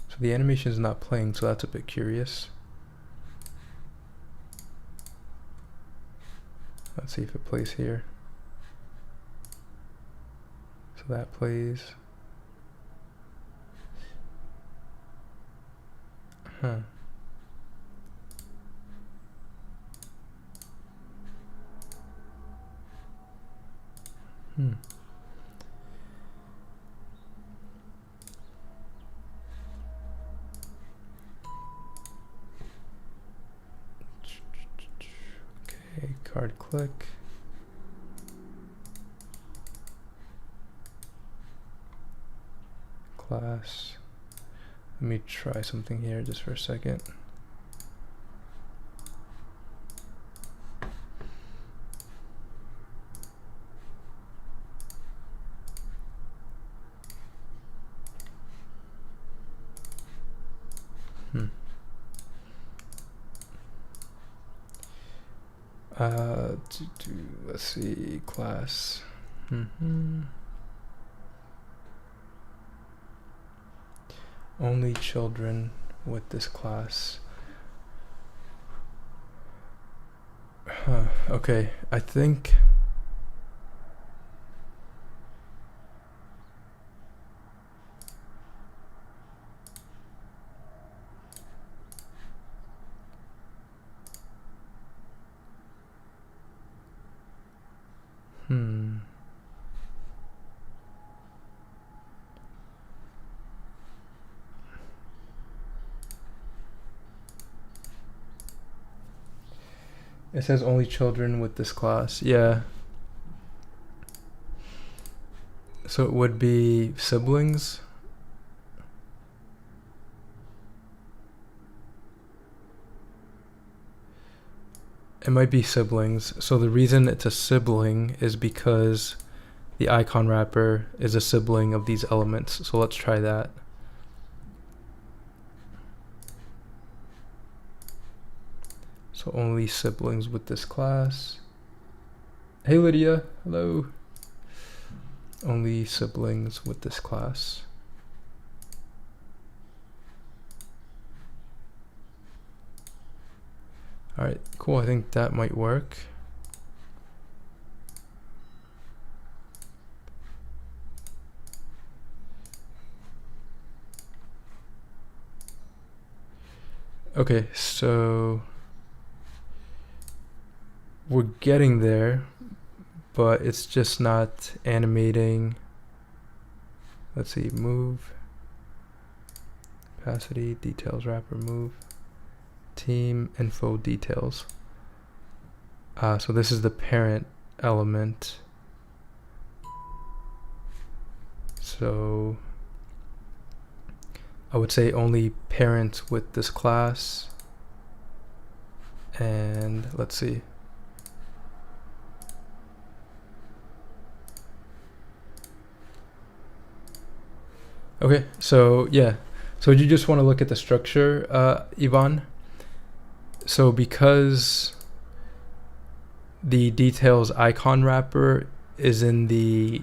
So the animation is not playing, so that's a bit curious. Let's see if it plays here. So that plays. Huh. Okay, card click. Class. Let me try something here just for a second. Let's see, class. Only children with this class. Okay, I think it says only children with this class. Yeah. So it would be siblings. It might be siblings. So the reason it's a sibling is because the icon wrapper is a sibling of these elements. So let's try that. So only siblings with this class. Hey Lydia, hello. Only siblings with this class. All right, cool. I think that might work. Okay, so we're getting there, but it's just not animating. Let's see, move, opacity, details wrapper, move, team, info, details. So this is the parent element. So I would say only parents with this class. And let's see. Okay, so yeah. So you just want to look at the structure, Yvonne. So because the details icon wrapper is in the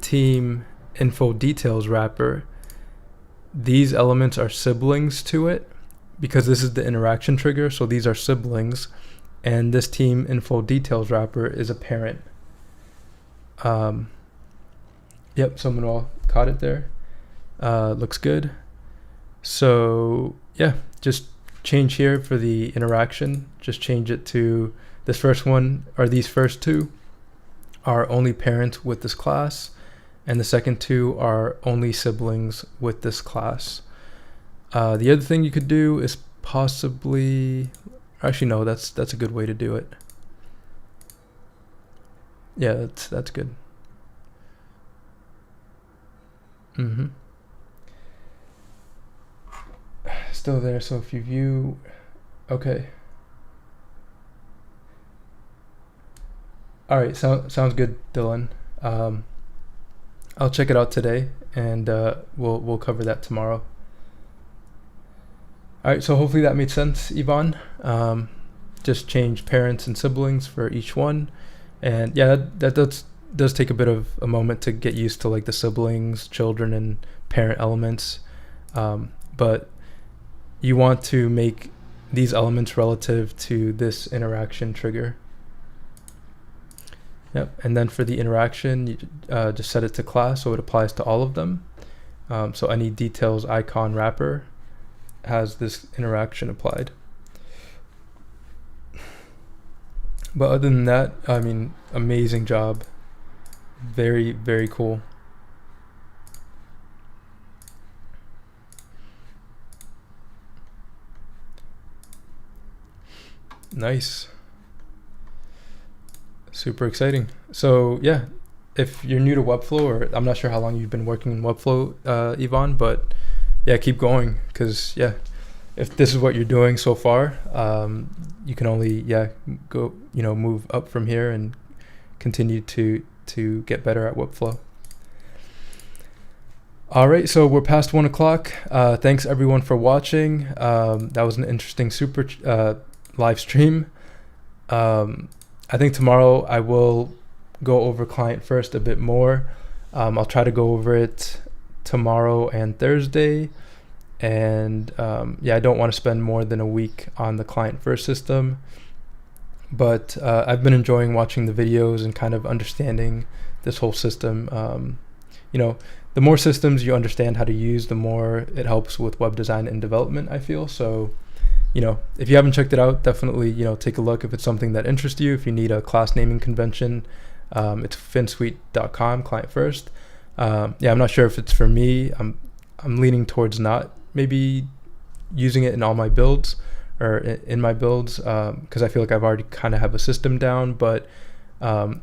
team info details wrapper, these elements are siblings to it because this is the interaction trigger. So these are siblings, and this team info details wrapper is a parent. Yep, someone all caught it there. Looks good. So yeah, just change here for the interaction. Just change it to this first one, or these first two are only parents with this class, and the second two are only siblings with this class. The other thing you could do is possibly, actually no, that's a good way to do it. Yeah, that's good. Still there. So if you view, okay. All right, sounds good, Dylan. I'll check it out today, and we'll cover that tomorrow. All right, so hopefully that made sense, Yvonne. Just change parents and siblings for each one, and yeah, that does take a bit of a moment to get used to, like the siblings, children, and parent elements, but you want to make these elements relative to this interaction trigger. Yep, and then for the interaction, you just set it to class so it applies to all of them. So any details icon wrapper has this interaction applied. But other than that, I mean, amazing job. Very, very cool. Nice. Super exciting. So yeah, if you're new to Webflow, or I'm not sure how long you've been working in Webflow, Yvonne, but yeah, keep going, because yeah, if this is what you're doing so far, you can only go move up from here and continue to get better at Webflow. All right, so we're past 1 o'clock. Thanks everyone for watching. That was an interesting super live stream. I think tomorrow I will go over client first a bit more. I'll try to go over it tomorrow and Thursday. And yeah, I don't want to spend more than a week on the client first system, but I've been enjoying watching the videos and kind of understanding this whole system. You know, the more systems you understand how to use, the more it helps with web design and development, I feel. So, you know, if you haven't checked it out, definitely, you know, take a look if it's something that interests you. If you need a class naming convention, it's finsuite.com, client first. Yeah, I'm not sure if it's for me. I'm leaning towards not maybe using it in all my builds or in my builds, because I feel like I've already kind of have a system down. But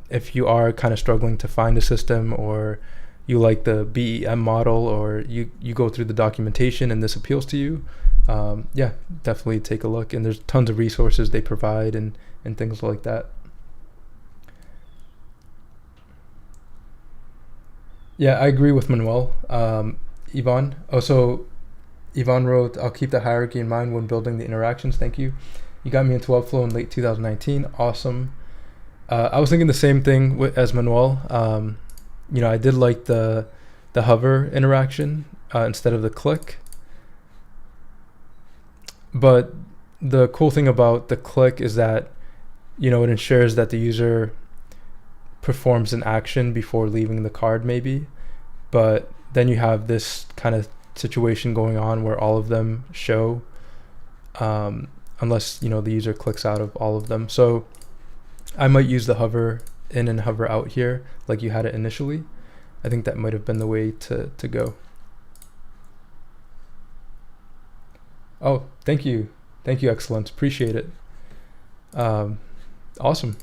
if you are kind of struggling to find a system, or you like the BEM model, or you go through the documentation and this appeals to you, yeah, definitely take a look. And there's tons of resources they provide and things like that. Yeah, I agree with Manuel. Yvonne. Also, Yvonne wrote, I'll keep the hierarchy in mind when building the interactions. Thank you. You got me into Webflow in late 2019. Awesome. I was thinking the same thing as Manuel. You know, I did like the hover interaction instead of the click. But the cool thing about the click is that, you know, it ensures that the user performs an action before leaving the card maybe. But then you have this kind of situation going on where all of them show, unless, you know, the user clicks out of all of them. So I might use the hover in and hover out here like you had it initially. I think that might have been the way to go. Oh, thank you, Excellence, appreciate it. Awesome.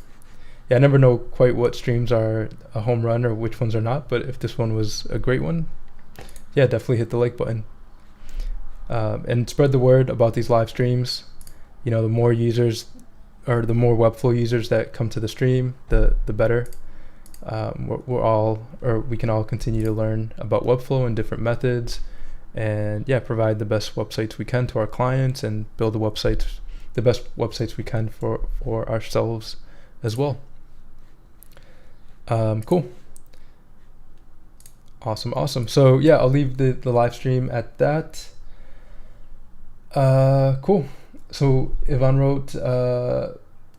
Yeah, I never know quite what streams are a home run or which ones are not, but if this one was a great one, yeah, definitely hit the like button. And spread the word about these live streams. You know, the more users, or the more Webflow users that come to the stream, the better. We can all continue to learn about Webflow and different methods, and yeah, provide the best websites we can to our clients, and build the best websites we can for ourselves as well. Cool. Awesome. So yeah, I'll leave the live stream at that. Cool. So Ivan wrote,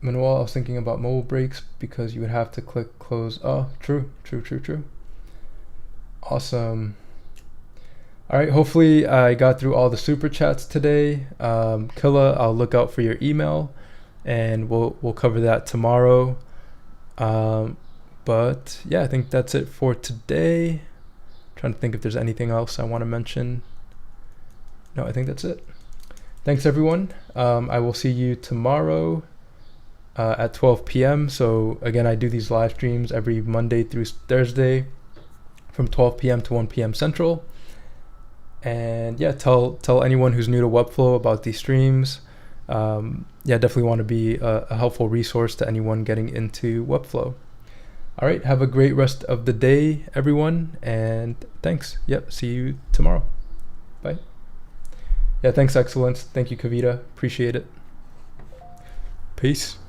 Manuel, I was thinking about mobile breaks because you would have to click close. Oh, true. Awesome. All right, hopefully I got through all the super chats today. Killa, I'll look out for your email, and we'll cover that tomorrow. But yeah, I think that's it for today. Trying to think if there's anything else I want to mention. No, I think that's it. Thanks everyone. I will see you tomorrow at 12 p.m. So again, I do these live streams every Monday through Thursday from 12 p.m. to 1 p.m. Central. And yeah, tell anyone who's new to Webflow about these streams. Yeah, definitely want to be a helpful resource to anyone getting into Webflow. All right, have a great rest of the day, everyone, and thanks. Yep, see you tomorrow. Bye. Yeah, thanks, Excellence. Thank you, Kavita. Appreciate it. Peace.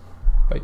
Bye.